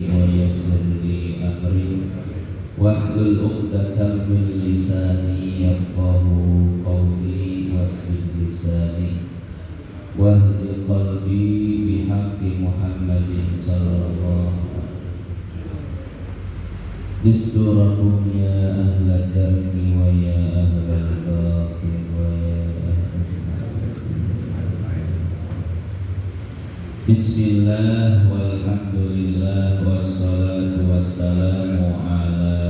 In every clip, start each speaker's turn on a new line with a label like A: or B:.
A: ويسر لي أمري واحلل عقدة من لساني يفقه قولي واسلل لساني واهد قلبي بحق محمد صلى الله عليه وسلم. دستوركم يا أهل الدرك ويا أهل الباطل ويا Bismillah walhamdulillah wassalatu wassalamu ala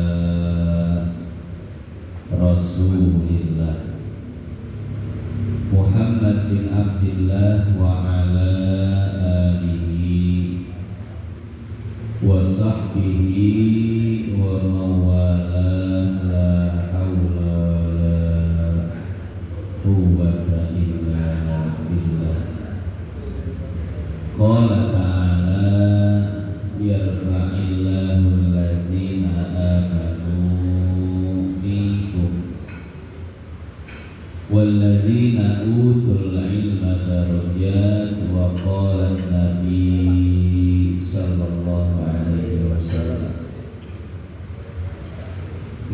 A: Rasulillah Muhammad bin Abdillah wa ala alihi wa sahbihi wa mawala la hawla wa la quwwata illa billah. Qala ta'ala yarfa'illahu alladhina amanu minkum walladhina utul ilma darajat wa qala an-nabi sallallahu alaihi wasallam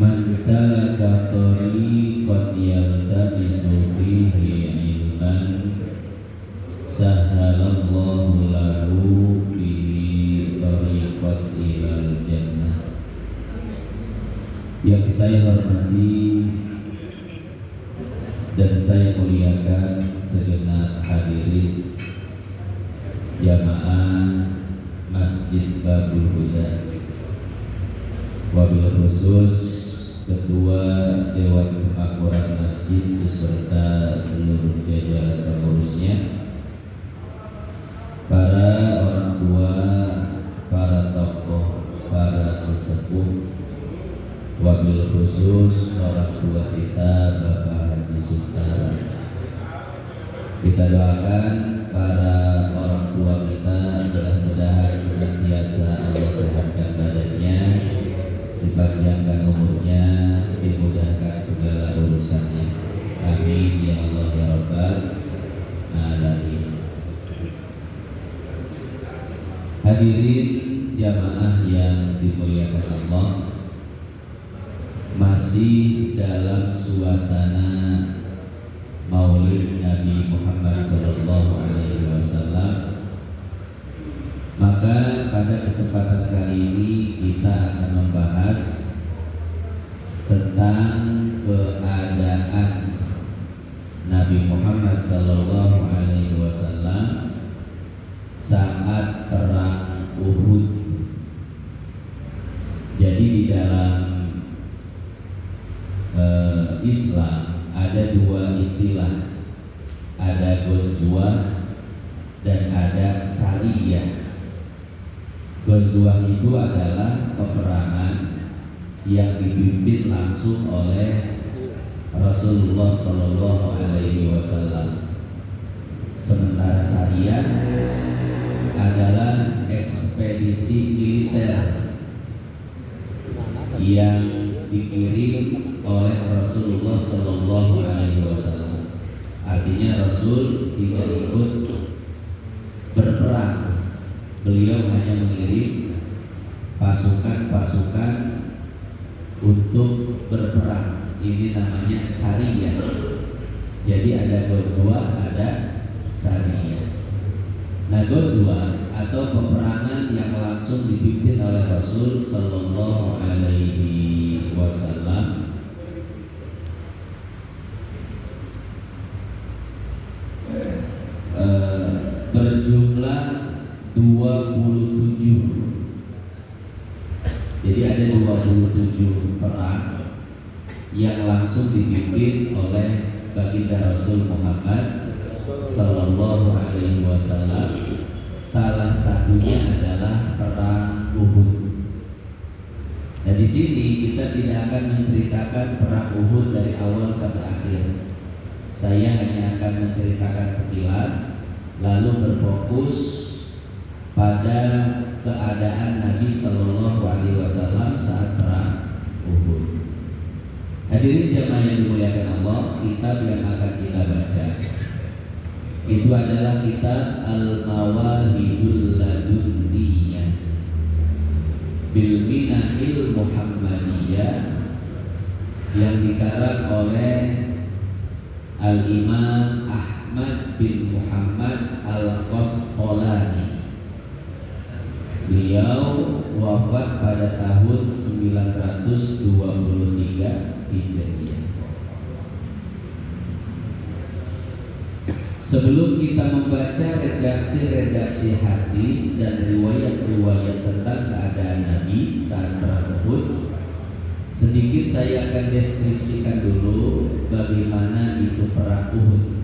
A: man salaka tariqan yaltamisu fihi ilman sahalallahu lahu bihi tariqat ilal jannah. Yang saya hormati dan saya muliakan segenap hadirin jamaah Masjid Babul Huda, wabil khusus Ketua Dewan Kemakmuran Masjid beserta seluruh jajaran pengurusnya, para orang tua, para tokoh, para sesepuh, wabil khusus orang tua kita Bapak Haji Sultan. Kita doakan para orang tua kita mudah-mudahan senantiasa Allah sehatkan badannya, dipanjangkan umurnya, dimudahkan segala urusannya. Amin ya Allah ya Rabbal alamin. Hadirin jamaah yang dimuliakan Allah, masih dalam suasana Maulid Nabi Muhammad SAW, maka pada kesempatan kali ini kita akan membahas tentang keadaan Nabi Muhammad SAW saat perang Uhud. Jadi di dalam Islam ada dua istilah, ada ghazwah dan ada sariyah. Ghazwah itu adalah peperangan yang dipimpin langsung oleh Rasulullah SAW. Sementara sariyah adalah ekspedisi militer yang dikirim oleh Rasulullah SAW. Artinya Rasul tidak ikut berperang, beliau hanya mengirim pasukan-pasukan untuk berperang. Ini namanya sariyah. Jadi ada ghazwah, ada sariyah. Nah, ghazwah atau peperangan yang langsung dipimpin oleh Rasul Sallallahu Alaihi Wasallam berjumlah 27. Jadi ada 27 perang yang langsung dipimpin oleh baginda Rasul Muhammad Sallallahu Alaihi Wasallam. Salah satunya adalah perang Uhud. Nah, di sini kita tidak akan menceritakan perang Uhud dari awal sampai akhir. Saya hanya akan menceritakan sekilas, lalu berfokus pada keadaan Nabi Sallallahu Alaihi Wasallam saat perang Uhud. Hadirin jamaah yang dimuliakan Allah, kitab yang akan kita baca itu adalah kitab Al-Mawahibul Ladunniyah bil Minahil Muhammadiyah yang dikarang oleh Al-Imam Ahmad bin Muhammad Al-Qasqalani. Beliau wafat pada tahun 923 Hijriah. Sebelum kita membaca redaksi-redaksi hadis dan riwayat-riwayat tentang keadaan Nabi saat perang Uhud, sedikit saya akan deskripsikan dulu bagaimana itu perang Uhud.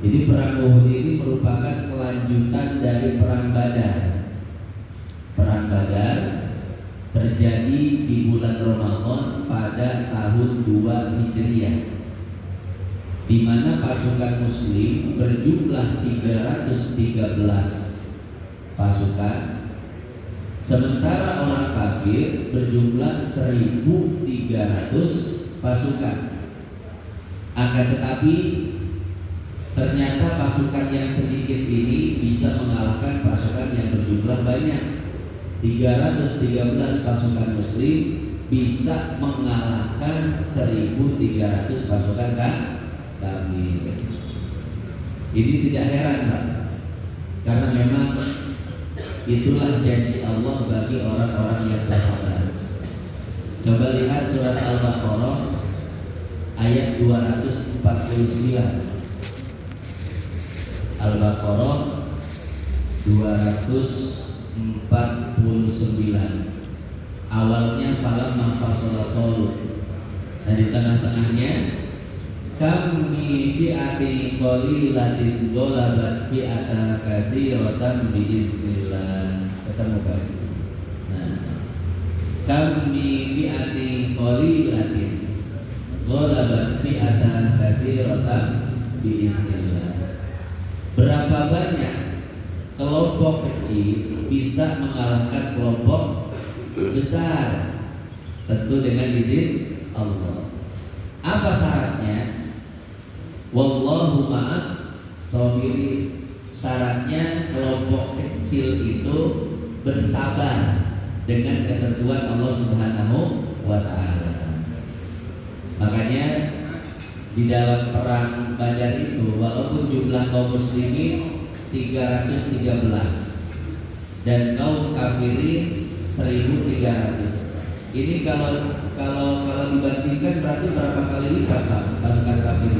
A: Jadi perang Uhud ini merupakan kelanjutan dari perang Badar. Perang Badar terjadi di bulan Ramadan pada tahun 2 Hijriah, di mana pasukan Muslim berjumlah 313 pasukan, sementara orang kafir berjumlah 1.300 pasukan. Akan tetapi ternyata pasukan yang sedikit ini bisa mengalahkan pasukan yang berjumlah banyak. 313 pasukan Muslim bisa mengalahkan 1.300 pasukan kafir. Ini tidak heran, Pak, karena memang itulah janji Allah bagi orang-orang yang bersabar. Coba lihat surat Al-Baqarah ayat 249. Al-Baqarah 249. Awalnya falamma fasala Talut. Dan di tengah-tengahnya kam min fi'atin qalilatin ghalabat fi'atan katsiratan biidznillah. Ketemu baca. Nah, kam min fi'atin qalilatin ghalabat fi'atan katsiratan biidznillah. Berapa banyak kelompok kecil bisa mengalahkan kelompok besar? Tentu dengan izin Allah. Apa syaratnya? Wallahu ma'as sabirin. Syaratnya kelompok kecil itu bersabar dengan ketentuan Allah Subhanahu wa ta'ala. Makanya di dalam perang Badar itu walaupun jumlah kaum muslimin 313 dan kaum kafirin 1.300. Ini kalau dibandingkan berarti berapa kali lipat, Pak, pasukan kafir?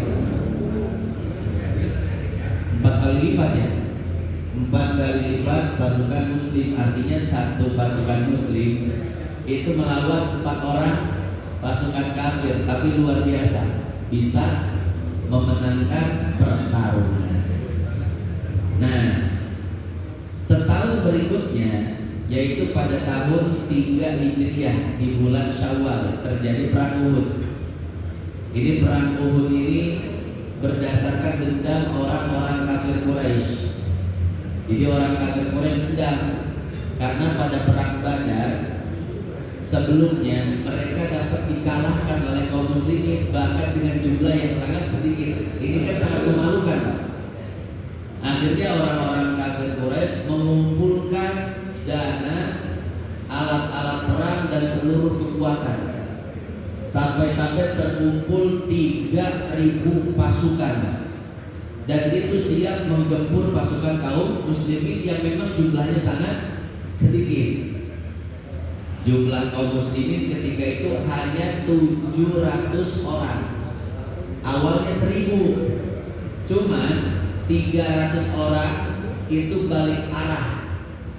A: 4 kali lipat ya. 4 kali lipat pasukan muslim. Artinya satu pasukan muslim itu melawan 4 orang pasukan kafir, tapi luar biasa bisa memenangkan pertarungan. Nah, setahun berikutnya, yaitu pada tahun 3 Hijriah di bulan Syawal, terjadi perang Uhud. Ini perang Uhud ini berdasarkan dendam orang-orang kafir Quraisy. Jadi orang kafir Quraisy dendam karena pada perang Badar sebelumnya mereka dapat dikalahkan oleh kaum muslimin bahkan dengan jumlah yang sangat sedikit. Ini kan sangat memalukan, Pak. Akhirnya orang-orang kafir Quraisy mengumpulkan dana, alat-alat perang dan seluruh kekuatan, sampai-sampai terkumpul 3.000 pasukan, dan itu siap menggempur pasukan kaum muslimin yang memang jumlahnya sangat sedikit. Jumlah kaum muslimin ketika itu hanya 700 orang. Awalnya 1.000, cuman 300 orang itu balik arah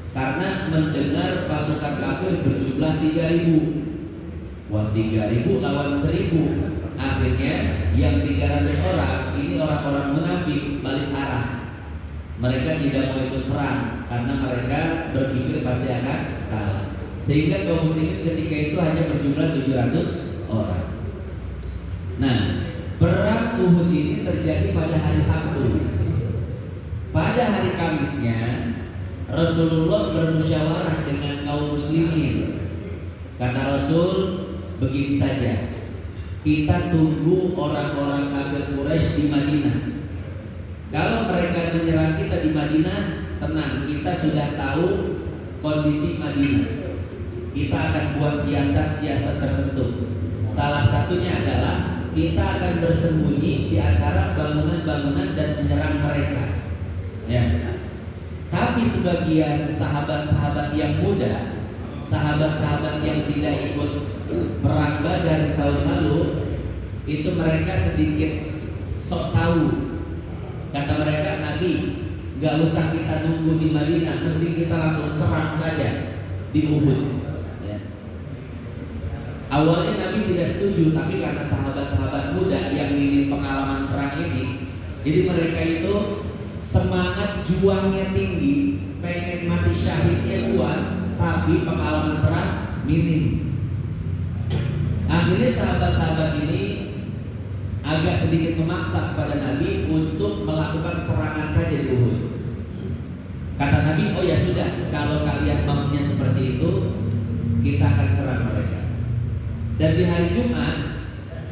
A: karena mendengar pasukan kafir berjumlah 3.000. Wah, 3.000 lawan 1.000. Akhirnya yang 300 orang ini orang-orang munafik balik arah. Mereka tidak mau ikut perang karena mereka berpikir pasti akan kalah. Sehingga kaum muslimin ketika itu hanya berjumlah 700 orang. Nah, perang Uhud ini terjadi pada hari Sabtu. Pada hari Kamisnya Rasulullah bermusyawarah dengan kaum muslimin. Kata Rasul, begini saja, kita tunggu orang-orang kafir Quraisy di Madinah. Kalau mereka menyerang kita di Madinah, tenang, kita sudah tahu kondisi Madinah. kita akan buat siasat-siasat tertentu. Salah satunya adalah kita akan bersembunyi di antara bangunan-bangunan dan menyerang mereka. Ya. Tapi sebagian sahabat-sahabat yang muda, sahabat-sahabat yang tidak ikut perang Badar tahun lalu, itu mereka sedikit sok tahu. Kata mereka, Nabi, gak usah kita nunggu di Madinah, mending kita langsung serang saja di Uhud. Ya. Awalnya Nabi tidak setuju, tapi karena sahabat-sahabat muda yang minim pengalaman perang ini, jadi mereka itu semangat juangnya tinggi, pengen mati syahidnya kuat, tapi pengalaman perang minim. Akhirnya sahabat-sahabat ini agak sedikit memaksa kepada Nabi untuk melakukan serangan saja di Uhud. Kata Nabi, oh ya sudah, kalau kalian maunya seperti itu, kita akan serang mereka. Dan di hari Jumat,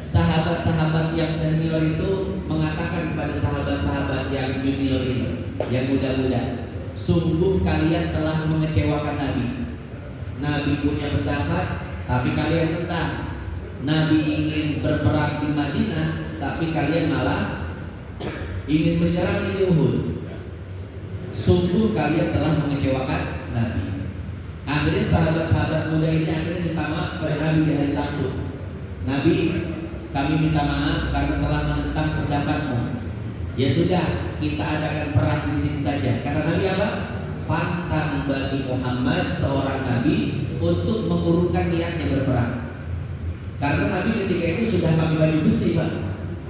A: sahabat-sahabat yang senior itu mengatakan kepada sahabat-sahabat yang junior ini, yang muda-muda, sungguh kalian telah mengecewakan Nabi. Nabi punya pendapat, tapi kalian tentang. Nabi ingin berperang di Madinah, tapi kalian malah ingin menyerang di Uhud. Sungguh kalian telah mengecewakan Nabi. Akhirnya sahabat-sahabat muda ini akhirnya minta maaf pada Nabi di hari Sabtu. Nabi, kami minta maaf karena telah menentang pendapatmu. Ya sudah, kita adakan perang di sini saja. Kata Nabi apa? Pantang bagi Muhammad seorang Nabi untuk mengurungkan niatnya berperang. Karena Nabi ketika itu sudah pakai baju besi, Pak.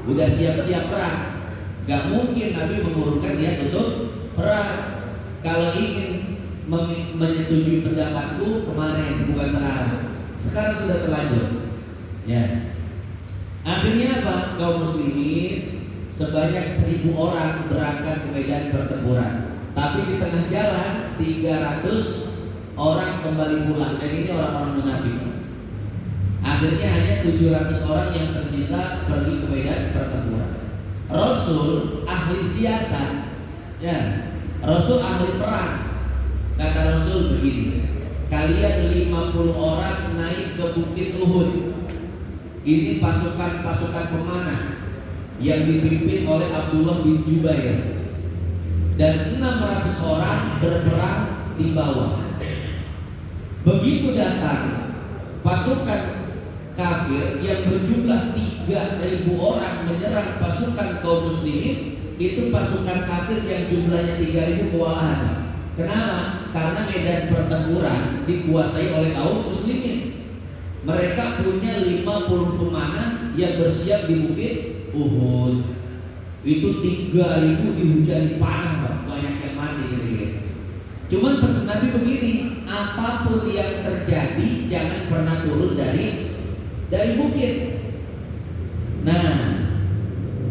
A: Udah siap-siap perang. Gak mungkin Nabi mengurungkan niat untuk perang. Kalau ingin menyetujui pendapatku kemarin, bukan sekarang. Sekarang sudah terlanjur. Ya. Akhirnya apa? Kaum muslimin sebanyak 1.000 orang berangkat ke medan pertempuran. Tapi di tengah jalan 300 orang kembali pulang. Dan ini orang-orang munafik. Akhirnya hanya 700 orang yang tersisa pergi ke medan pertempuran. Rasul ahli siasat, ya, Rasul ahli perang. Kata Rasul begini, kalian 50 orang naik ke Bukit Uhud. Ini pasukan-pasukan pemanah yang dipimpin oleh Abdullah bin Jubair. Dan 600 orang berperang di bawah. Begitu datang pasukan kafir yang berjumlah 3.000 orang menyerang pasukan kaum muslimin, itu pasukan kafir yang jumlahnya 3.000 kewalahan. Kenapa? Karena medan pertempuran dikuasai oleh kaum muslimin. Mereka punya 50 pemanah yang bersiap di Bukit Uhud. Itu 3.000 dihujani panah, banyak yang mati gitu-gitu. Cuman pesan Nabi begini, apapun yang terjadi jangan pernah turun dari bukit. Nah,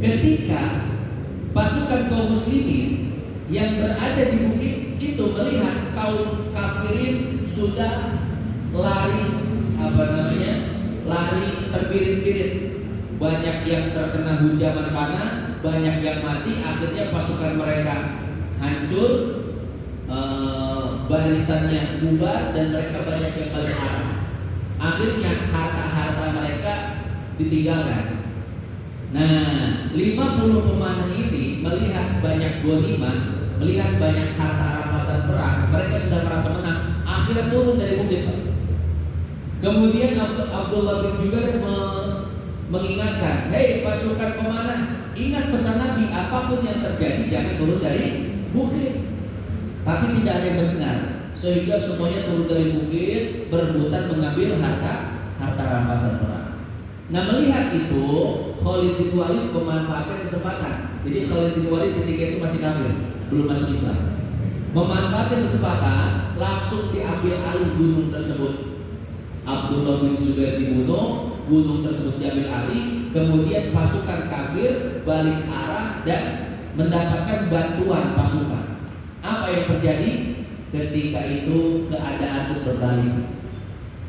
A: ketika pasukan kaum muslimin yang berada di bukit itu melihat kaum kafirin sudah lari lari terbirit-birit, banyak yang terkena hujaman panah, banyak yang mati. Akhirnya pasukan mereka hancur, barisannya bubar dan mereka banyak yang balik arah. Akhirnya harta-harta mereka ditinggalkan. Nah, 50 pemanah ini melihat banyak ghanimah, melihat banyak harta rampasan perang, mereka sudah merasa menang. Akhirnya turun dari bukit. Kemudian Abdullah bin Jubair mengingatkan, hei pasukan pemanah, ingat pesan Nabi, apapun yang terjadi jangan turun dari bukit. Tapi tidak ada yang mendengar, sehingga semuanya turun dari bukit, berebutan mengambil harta rampasan perang. Nah, melihat itu Khalid bin Walid memanfaatkan kesempatan. Jadi Khalid bin Walid ketika itu masih kafir, belum masuk Islam. Memanfaatkan kesempatan, langsung diambil alih gunung tersebut. Abdullah bin Zubair dibunuh, gunung tersebut diambil alih. Kemudian pasukan kafir balik arah dan mendapatkan bantuan pasukan. Apa yang terjadi? Ketika itu keadaan itu berbalik.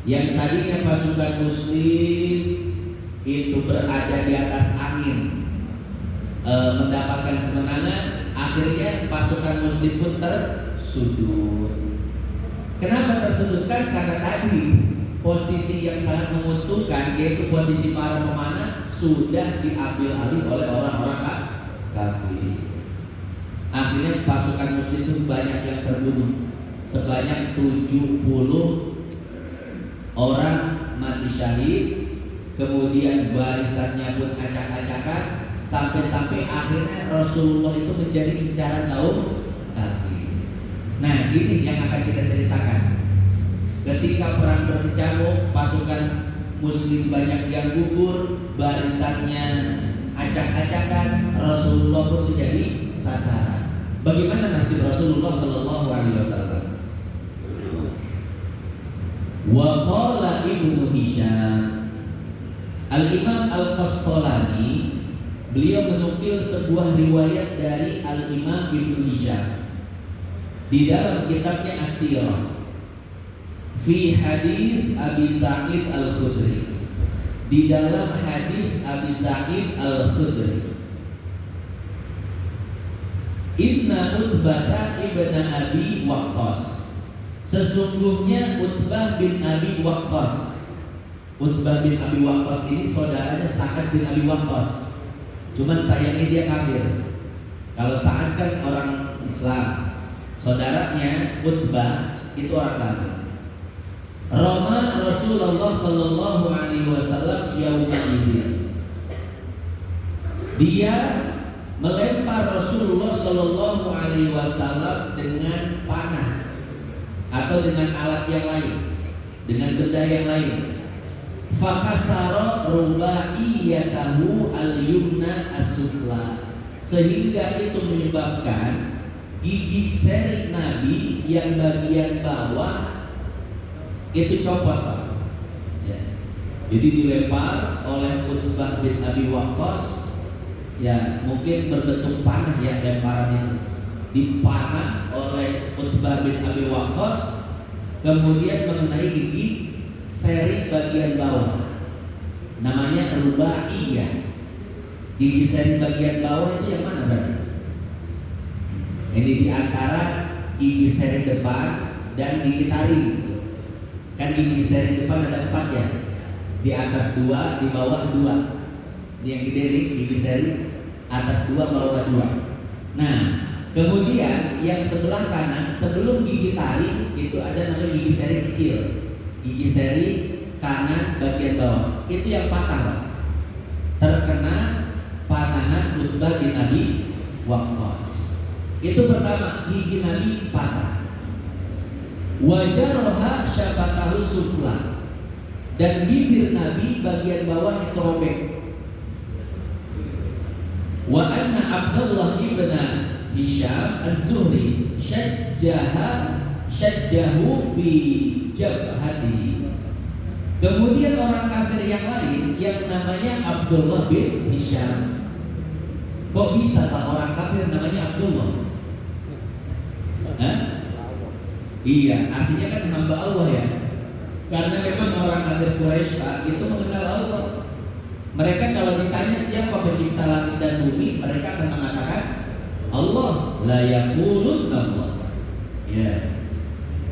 A: Yang tadinya pasukan muslim itu berada di atas angin, mendapatkan kemenangan, akhirnya pasukan muslim pun tersudut. Kenapa tersudutkan? Karena tadi posisi yang sangat menguntungkan, yaitu posisi para pemanah, sudah diambil alih oleh orang-orang kafir. Akhirnya pasukan muslim itu banyak yang terbunuh. Sebanyak 70 orang mati syahid. Kemudian barisannya pun acak-acakan, sampai-sampai akhirnya Rasulullah itu menjadi incaran kaum kafir. Nah, ini yang akan kita ceritakan. Ketika perang berkecamuk, pasukan muslim banyak yang gugur, barisannya acak-acakan, Rasulullah pun menjadi sasaran. Bagaimana nasib Rasulullah Sallallahu Alaihi Wasallam? Wa qala Ibnu Hisham, Al-Imam Al-Qastalani, beliau menukil sebuah riwayat dari Al-Imam Ibnu Hisham di dalam kitabnya As-Sirah fi hadis Abi Sa'id Al-Khudri, di dalam hadis Abi Sa'id Al-Khudri, Inna Utbah ibn Abi Waqqas, sesungguhnya Utbah bin Abi Waqqas. Utbah bin Abi Waqqas ini saudaranya Sa'ad bin Abi Waqqas. Cuman sayangnya dia kafir. Kalau Sa'ad kan orang Islam, saudaranya Utbah itu orang kafir. Rama Rasulullah Sallallahu Alaihi Wasallam yaumaidin, dia melempar Rasulullah Sallallahu Alaihi Wasallam dengan panah atau dengan alat yang lain, dengan benda yang lain. Fakasara rubaiyatahu al-yumna as-sufla, sehingga itu menyebabkan gigi seri Nabi yang bagian bawah itu copot, Pak. Ya. Jadi dilempar oleh Utbah bin Abi Waqqas, ya mungkin berbentuk panah ya lemparan itu, dipanah oleh Utbah bin Abi Waqqas, kemudian mengenai gigi seri bagian bawah, namanya rubaiyah. Gigi seri bagian bawah itu yang mana berarti? Ini di antara gigi seri depan dan gigi taring. Kan gigi seri depan ada 4 ya, di atas 2, di bawah 2. Ini yang gede nih, gigi seri atas 2, bawah 2. Nah, kemudian yang sebelah kanan sebelum gigi taring itu ada namanya gigi seri kecil. Gigi seri kanan bagian bawah itu yang patah, terkena panahan Utbah bin Abi Waqqas. Itu pertama, gigi Nabi patah. Wajaroha syafatahu sufla, dan bibir Nabi bagian bawah itu robek. Wa anna Abdullah ibn Hisham Az-Zuhri syajjahu fi jabhati. Kemudian orang kafir yang lain yang namanya Abdullah bin Hisham. Kok bisa Pak orang kafir namanya Abdullah? Hah? Iya, artinya kan hamba Allah ya. Karena memang orang kafir Quraisy Pak itu mengenal Allah. Mereka kalau ditanya siapa pencipta langit dan bumi, mereka akan mengatakan Allah. La yaqulun Allah. Ya.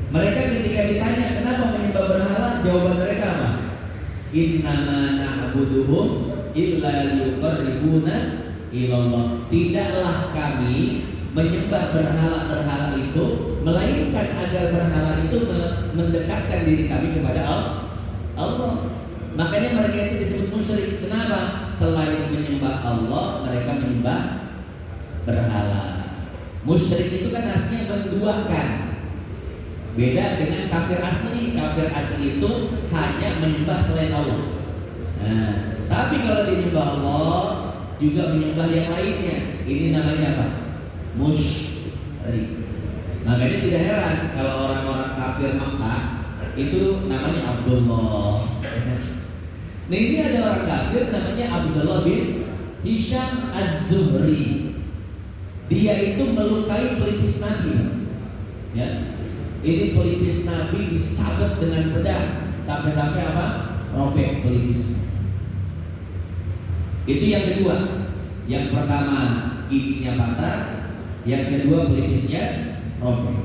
A: Mereka ketika ditanya kenapa menyembah berhala, jawaban mereka apa? Innama na'buduhum illa liyuqarribuna ilallah. Tidaklah kami menyembah berhala-berhala itu melainkan agar berhala itu mendekatkan diri kami kepada Allah. Makanya mereka itu disebut musyrik. Kenapa? Selain menyembah Allah, mereka menyembah berhala. Musyrik itu kan artinya menduakan. Beda dengan kafir asli. Kafir asli itu hanya menyembah selain Allah. Nah, tapi kalau menyembah Allah juga menyembah yang lainnya. Ini namanya apa? Musyrik. Makanya tidak heran kalau orang-orang kafir Makkah itu namanya Abdullah. Nah ini ada orang kafir namanya Abdullah bin Hisham Az-Zuhri. Dia itu melukai pelipis Nabi. Ya. Ini pelipis Nabi disabet dengan pedang sampai-sampai apa? Robek pelipis. Itu yang kedua. Yang pertama giginya patah, yang kedua pelipisnya robek.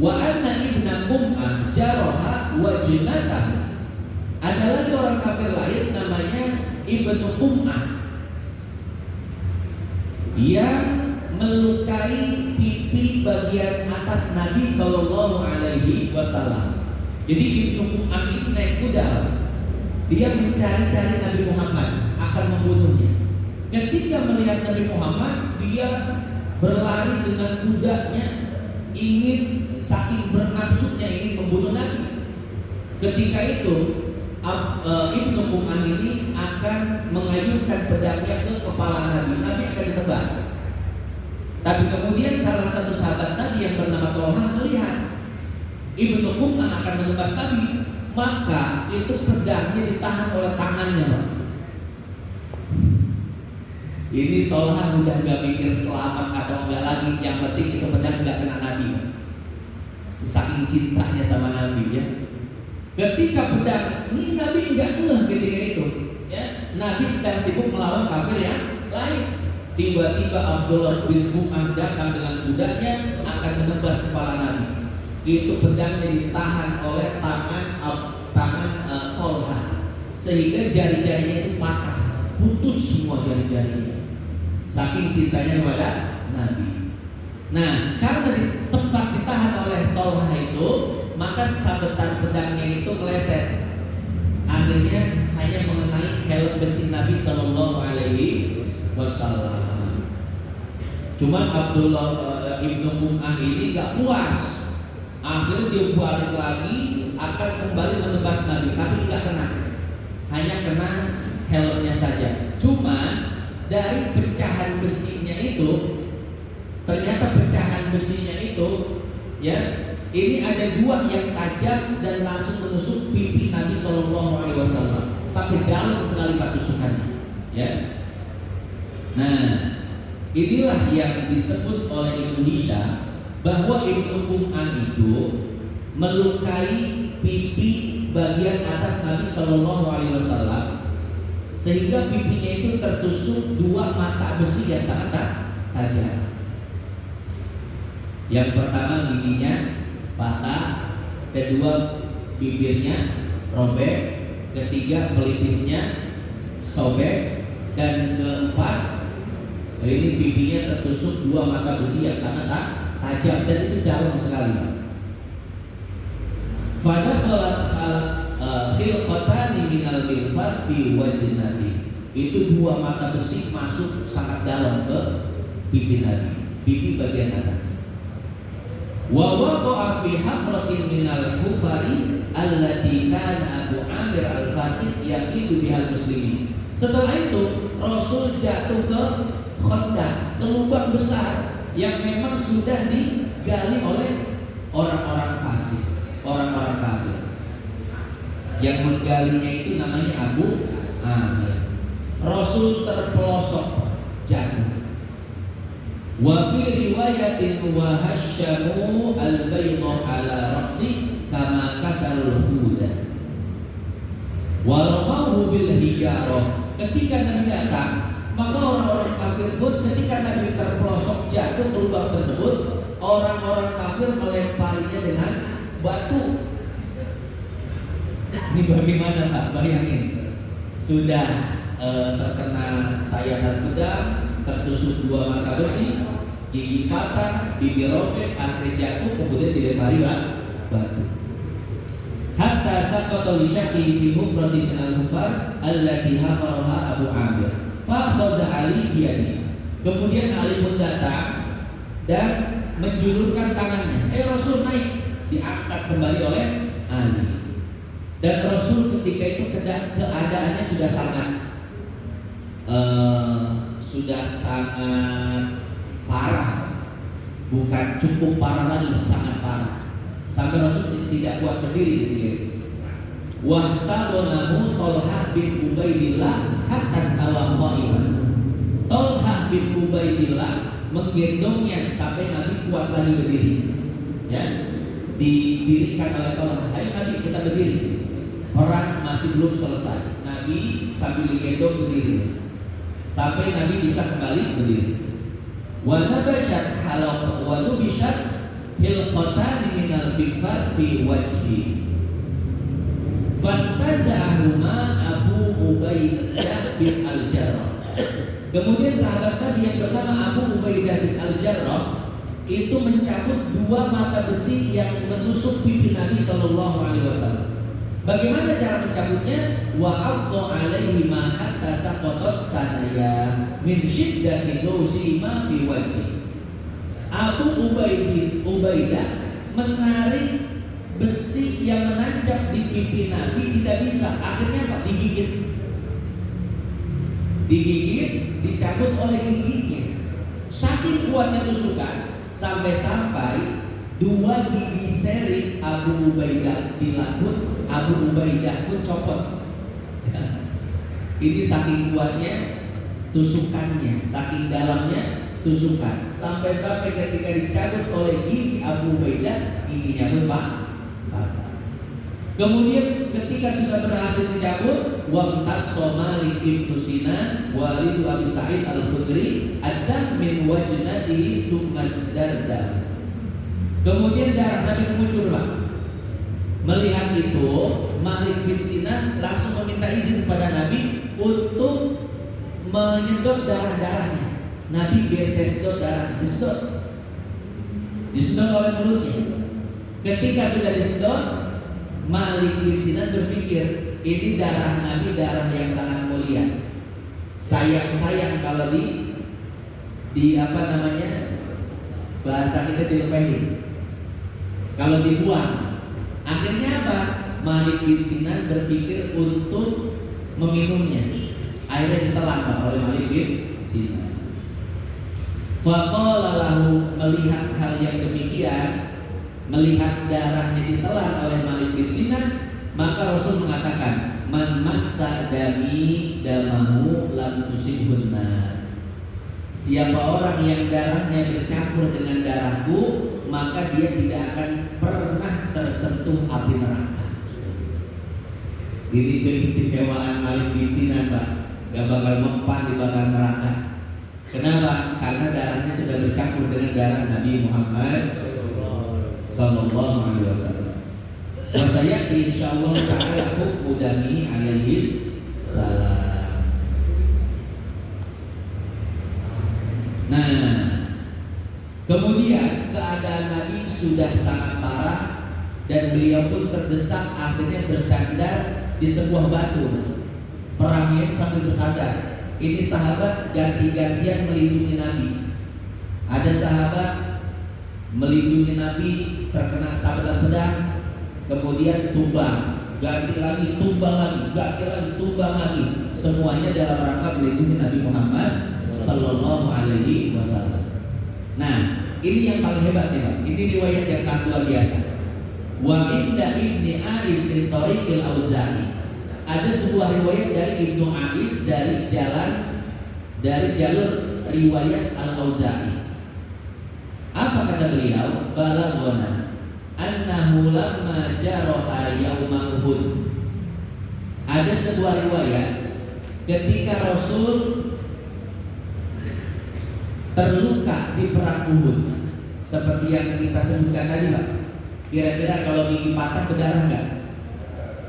A: Wa anna ibna Qum'ah jaraha wajnatahu. Ada lagi orang kafir lain namanya Ibnu Qum'ah yang melukai pipi bagian atas Nabi Shallallahu Alaihi Wasallam. Jadi Ibnu Qum'ah itu naik kuda, dia mencari-cari Nabi Muhammad akan membunuhnya. Ketika melihat Nabi Muhammad, dia berlari dengan kudanya, ingin saking bernafsunya ingin membunuh Nabi. Ketika itu Ibnu Qum'ah ini akan mengayunkan pedangnya ke kepala Nabi. Nabi akan ditebas. Tapi kemudian salah satu sahabat Nabi yang bernama Tolha melihat Ibnu Qum'ah akan menebas Nabi, maka itu pedangnya ditahan oleh tangannya, Pak. Ini Tolha udah gak mikir selamat atau enggak lagi, yang penting itu pedang gak kena Nabi, Pak. Saking cintanya sama Nabi, ya. Ketika pedang, ini Nabi nggak ngeh ketika itu, ya. Nabi sedang sibuk melawan kafir yang lain. Tiba-tiba Abdullah bin Qum'ah datang dengan kudanya akan menebas kepala Nabi. Itu pedangnya ditahan oleh tangan Tolha, sehingga jari-jarinya itu patah, putus semua jari-jarinya. Saking cintanya kepada Nabi. Nah, karena sempat ditahan oleh Tolha itu, maka sabetan pedangnya itu meleset. Akhirnya hanya mengenai helm besi Nabi Shallallahu Alaihi Wasallam. Cuman Abdullah Ibnu Qum'ah ini gak puas. Akhirnya dia balik lagi akan kembali menebas Nabi, tapi gak kena. Hanya kena helmnya saja. Cuman dari pecahan besinya itu, ternyata pecahan besinya itu, ya, ini ada dua yang tajam dan langsung menusuk pipi Nabi Shallallahu Alaihi Wasallam sampai dalam sekali tusukannya, ya. Nah, inilah yang disebut oleh Ibnu Hisham bahwa Ibnu Qum'ah itu melukai pipi bagian atas Nabi Shallallahu Alaihi Wasallam sehingga pipinya itu tertusuk dua mata besi yang sangat tajam. Yang pertama giginya patah, kedua bibirnya robek, ketiga pelipisnya sobek, dan keempat ini pipinya tertusuk dua mata besi yang sangat tajam dan itu dalam sekali. Fadakhalat khilqatani minal minfar fi wajnati. Itu dua mata besi masuk sangat dalam ke pipi Nabi, pipi bagian atas. Wa waqa'a fi hafratin minal hufari allati kana Abu Amir al-Fasid yaqidu bihal muslimin. Setelah itu Rasul jatuh ke khandaq, ke lubang besar yang memang sudah digali oleh orang-orang fasik, orang-orang kafir. Yang menggalinya itu namanya Abu Amir. Rasul terpelosok jatuh. Wa fi riwayatin wa hasyamu al-bayda ala ra'si kama kasarul huda wa ramahu bil hijarah. Ketika Nabi datang, maka orang-orang kafir pun ketika Nabi terpelosok jatuh ke lubang tersebut, orang-orang kafir melemparinya dengan batu. Ini bagaimana Pak? Bayangin, sudah terkena sayatan pedang, tertusuk dua mata besi, gigi patah, bibir robek, akhirnya jatuh, kemudian dilempari batu. Hatta saqata li syaqi fi hufratin min al-hufar allati hafaraha Abu Amir. Fa akhadha Ali biyadi. Kemudian Ali pun datang dan menjulurkan tangannya. Rasul naik, diangkat kembali oleh Ali. Dan Rasul ketika itu keadaannya sudah sangat parah, bukan cukup parah lagi, sangat parah. Sampai Rasul tidak kuat berdiri ketika itu. Wahtadonahu Tolha bin Ubaidillah hatta stawa qa'iman. Tolha bin Ubaidillah menggendongnya sampai Nabi kuat lagi berdiri. Ya, didirikan oleh Tolha. Ayo Nabi kita berdiri. Perang masih belum selesai. Nabi sambil digendong berdiri sampai Nabi bisa kembali berdiri. Wa nabashat halaq wa nubishat hilqatan minal fikfar fi wajhi. Fantaza'ahu bin Al-Jarrah. Kemudian sahabat Nabi yang bernama Abu Ubaidah bin Al-Jarrah itu mencabut 2 mata besi yang menusuk pipi Nabi Shallallahu Alaihi Wasallam. Bagaimana cara mencabutnya? Wa aqta alaihi ma hatta saqatat sanaya min syiddati gausi ma fi wajhi. Abu Ubaidah menarik besi yang menancap di pipi Nabi, tidak bisa. Akhirnya apa? Digigit, dicabut oleh gigitnya. Saking kuatnya tusukan, sampai-sampai 2 gigi seri Abu Ubaidah dilakut, Abu Ubaidah pun copot. Ini saking kuatnya tusukannya, saking dalamnya tusukan, sampai-sampai ketika dicabut oleh gigi Abu Ubaidah, giginya pun patah. Kemudian ketika sudah berhasil dicabut, wamtasso Malik ibnu Sinan walidu Abi Sa'id al-Khudri adam min wajnatihi tsumma. Kemudian darah Nabi mengucur, Pak. Melihat itu, Malik bin Sinan langsung meminta izin kepada Nabi untuk menyedot darah-darahnya. Nabi, biar saya sedot darah, disedot oleh mulutnya. Ketika sudah disedot, Malik bin Sinan berpikir, ini darah Nabi, darah yang sangat mulia. Sayang kalau di apa namanya, bahasa kita dilepehin. Kalau dibuang, akhirnya apa? Malik bin Sinan berpikir untuk meminumnya. Akhirnya ditelan oleh Malik bin Sinan. Faqala lahu, melihat hal yang demikian, melihat darahnya ditelan oleh Malik bin Sinan, maka Rasul mengatakan, man massa dami damahu lam tusibhunna. Siapa orang yang darahnya bercampur dengan darahku, maka dia tidak akan pernah tersentuh api neraka. Ini keistimewaan Malik bin Sinan, Pak. Gak bakal mempan dibakar neraka. Kenapa? Karena darahnya sudah bercampur dengan darah Nabi Muhammad Sallallahu Alaihi Wasallam. Wasayati insyaallah ta'ala hukmu dami alaihi salam. Nah, kemudian keadaan Nabi sudah sangat parah dan beliau pun terdesak, akhirnya bersandar di sebuah batu. Perangnya itu sambil bersandar. Ini sahabat ganti-gantian melindungi Nabi. Ada sahabat melindungi Nabi terkena sabetan pedang, kemudian tumbang, ganti lagi, tumbang lagi, ganti lagi, tumbang lagi. Semuanya dalam rangka melindungi Nabi Muhammad Sallallahu Alaihi Wasallam. Nah, ini yang paling hebat nih, Pak. Ini riwayat yang sangat luar biasa. Wa inda Ibni A'id bin Tariqil Auza'i. Ada sebuah riwayat dari Ibnu A'id dari jalur riwayat Al-Auza'i. Apa kata beliau? Balaghana annahu lamma jaraha yauma Uhud. Ada sebuah riwayat ketika Rasul terluka di perang Uhud, seperti yang kita sebutkan tadi, Pak. Kira-kira kalau gigi patah berdarah nggak?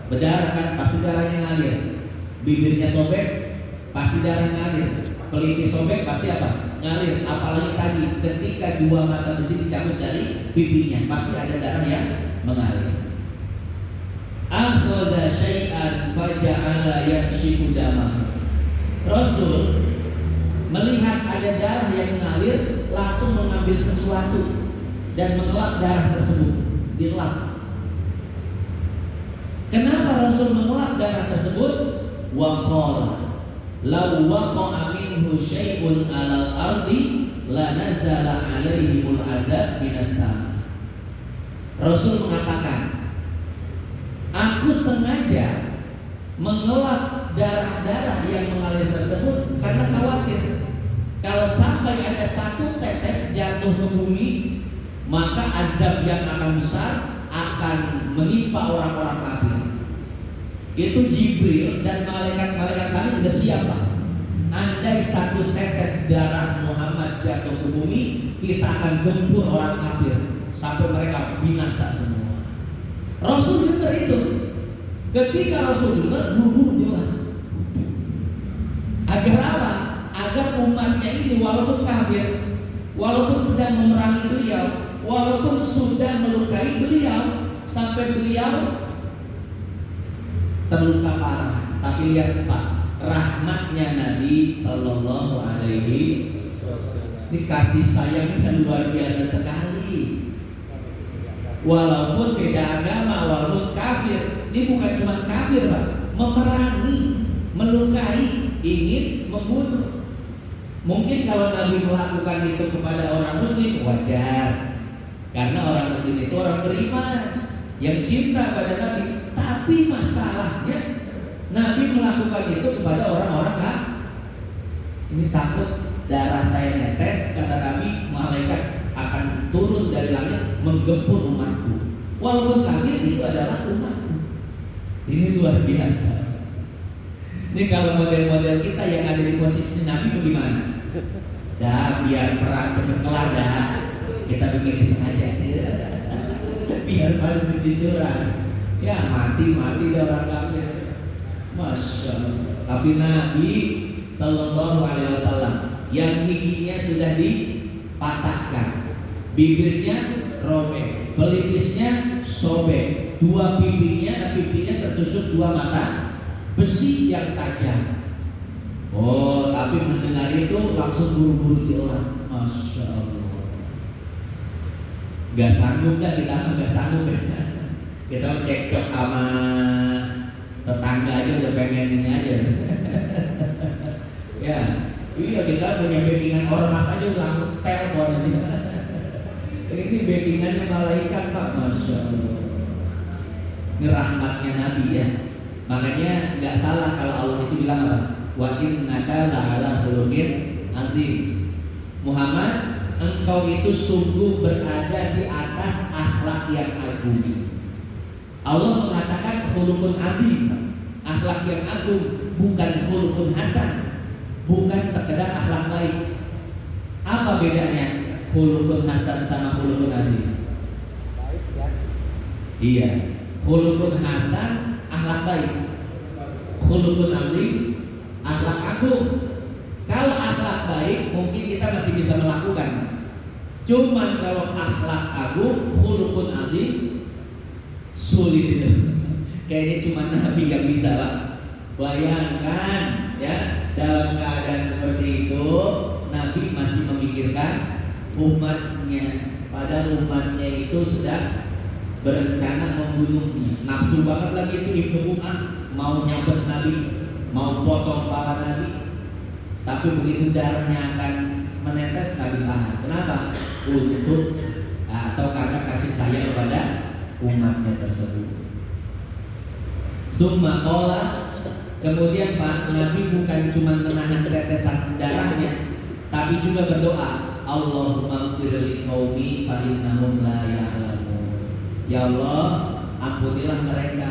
A: Berdarah kan, pasti darahnya ngalir. Bibirnya sobek, pasti darah ngalir. Pelipis sobek, pasti apa? Ngalir. Apalagi tadi ketika 2 mata besi dicabut dari pipinya, pasti ada darah yang mengalir. Akhadha syai'an faja'ala yakshifu damahu. Rasul melihat ada darah yang mengalir, langsung mengambil sesuatu dan mengelap darah tersebut. Dilap. Kenapa Rasul mengelap darah tersebut? Wa qala law waqa'a minhu syai'un 'alal ardi la nazala 'alaihimul 'adzab minas sama. Rasul mengatakan, aku sengaja mengelap darah-darah yang mengalir tersebut karena khawatir kalau sampai ada 1 tetes jatuh ke bumi, maka azab yang akan besar akan menimpa orang-orang kafir. Itu Jibril dan malaikat-malaikat langit sudah siap, Pak. Andai 1 tetes darah Muhammad jatuh ke bumi, kita akan gempur orang kafir sampai mereka binasa semua. Rasul dengar itu. Ketika Rasul dengar, buru-buru bilang, Agar apa? Agar umatnya ini walaupun kafir, walaupun sedang memerangi beliau, walaupun sudah melukai beliau sampai beliau terluka parah, tapi lihat Pak, rahmatnya Nabi Sallallahu Alaihi ini kasih sayangnya luar biasa sekali. Walaupun beda agama, walaupun kafir, ini bukan cuma kafir Pak, memerangi, melukai, ingin membunuh. Mungkin kalau Nabi melakukan itu kepada orang muslim wajar, karena orang muslim itu orang beriman yang cinta pada Nabi. Tapi masalahnya Nabi melakukan itu kepada orang-orang kafir. Ini takut darah saya netes, kata Nabi, malaikat akan turun dari langit menggempur umatku. Walaupun kafir itu adalah umatku. Ini luar biasa. Ini kalau model-model kita yang ada di posisi Nabi bagaimana? Dah biar perang cepat kelar dah. Kita begini sengaja biar pada kejujuran. Ya mati dah orang kafir. Masya Allah. Tapi Nabi Sallallahu Alaihi Wasallam yang giginya sudah dipatahkan, bibirnya robek, pelipisnya sobek, dua pipinya tertusuk dua mata besi yang tajam. Oh, tapi mendengar itu langsung buru-buru diulang. Masya Allah. Gak sanggup dah kita, gak sanggup ya. Kita cekcok sama tetangga aja udah pengen ini aja. Ya, iya kita punya backingan ormas aja udah langsung telepon aja. Ini backingannya malaikat Pak, Masya Allah. Ini rahmatnya Nabi ya. Makanya nggak salah kalau Allah itu bilang apa? Wa innaka la'ala khuluqin azim. Muhammad, engkau itu sungguh berada di atas akhlak yang agung. Allah mengatakan khuluqun azim, akhlak yang agung, bukan khuluqun hasan, bukan sekedar akhlak baik. Apa bedanya khuluqun hasan sama khuluqun azim? Iya, khuluqun hasan akhlak baik, khuluqun azim akhlak agung. Kalau akhlak baik mungkin kita masih bisa melakukan. Cuman kalau akhlak agung, khuluqun azim sulit itu. Kayaknya cuma Nabi yang bisa Pak. Bayangkan ya, dalam keadaan seperti itu Nabi masih memikirkan umatnya, padahal umatnya itu sedang berencana membunuhnya. Nafsu banget lagi itu Ibnu Umar, mau nyabet Nabi, mau potong kepala Nabi. Tapi begitu darahnya akan menetes, Nabi tahan. Kenapa? Untuk atau karena kasih sayang kepada umatnya tersebut. Summa qala, kemudian Pak, Nabi bukan cuma menahan tetesan darahnya, tapi juga berdoa, Allahumma ighfir li qaumi fa innahum la ya'lamun. Ya Allah, ampunilah mereka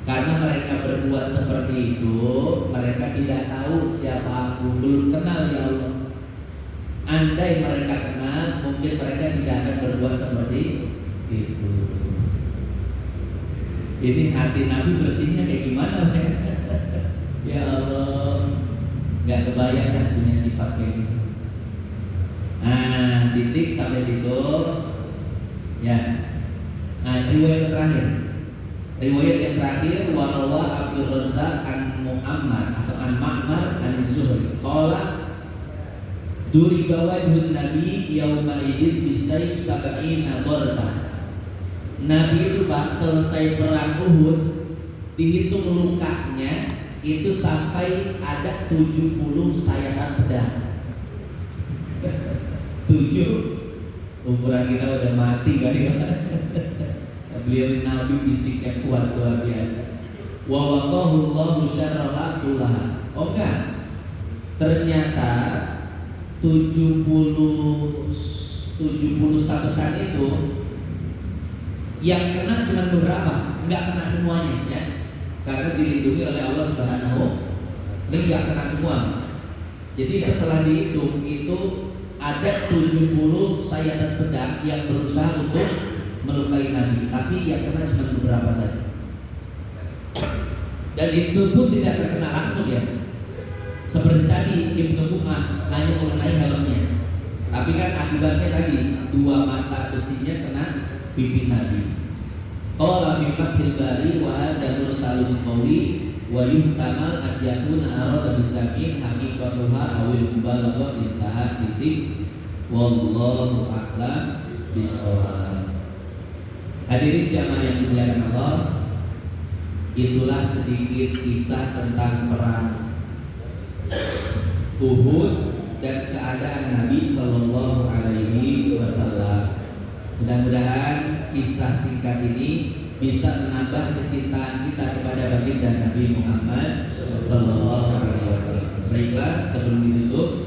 A: karena mereka berbuat seperti itu, mereka tidak tahu siapa aku, belum kenal ya Allah. Andai mereka kenal, mungkin mereka tidak akan berbuat seperti itu. Ini hati Nabi bersihnya kayak gimana? Ya Allah, nggak kebayang dah punya sifat kayak gitu. Nah, titik sampai situ. Ya. Nah, riwayat terakhir. Riwayat yang terakhir, warawa Abdul Razzaq an Mu'ammar atau an Ma'mar an Zuhri. Qala duriba wajhun Nabi yauma idin bisayf sab'ina dardah. Nabi itu Pak selesai perang Uhud, dihitung lukanya itu sampai ada 70 sayatan pedang. 7 ukuran kita udah mati kali Pak. Beliau Nabi fisiknya kuat luar biasa. Wa waqahu Allahu syarraha kullaha. Oh enggak. Ternyata 70 sabetan itu yang kena cuma beberapa, enggak kena semuanya ya. Karena dilindungi oleh Allah Subhanahu. Ini enggak kena semua. Jadi setelah dihitung itu ada 70 sayatan pedang yang berusaha untuk melukai Nabi, tapi yang kena cuma beberapa saja. Dan itu pun tidak terkena langsung ya. Seperti tadi Ibnu Umar hanya mengenai helmnya, tapi kan akibatnya tadi dua mata besinya kena pipi Nabi. Qala fi Fathil Bari wa hadza mursalun qawi wa yuhtamal an yakuna arada bisamin haqiqatuha awil mubalaghah intaha titik wallahu a'lam bissawab. Hadirin jamaah yang dimuliakan Allah, itulah sedikit kisah tentang perang Uhud dan keadaan Nabi Sallallahu Alaihi Wasallam. Mudah-mudahan kisah singkat ini bisa menambah kecintaan kita kepada baginda Nabi Muhammad Sallallahu Alaihi Wasallam. Baiklah, sebelum ditutup,